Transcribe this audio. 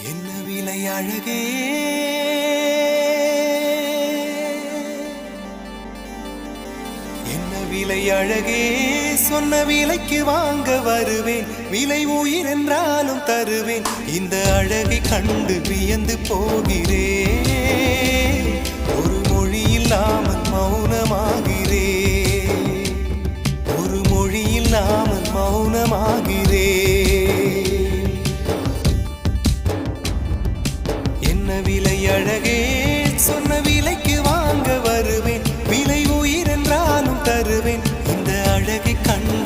என்ன விலை அழகே என்ன விலை அழகே சொன்ன விலைக்கு வாங்க வருவேன் விலை உயிர் என்றாலும் தருவேன் இந்த அழகை கண்டு வியந்து போகிறேன் ஒரு மொழி இல்லாமல் மௌனமாகிறேன் ஒரு மொழி இல்லாமல் மௌனமாகிறேன் என்ன விலை அழகே சொன்ன விலைக்கு வாங்க வருவேன் விலை உயிர் என்றாலும் தருவேன் இந்த அழகை கண்டு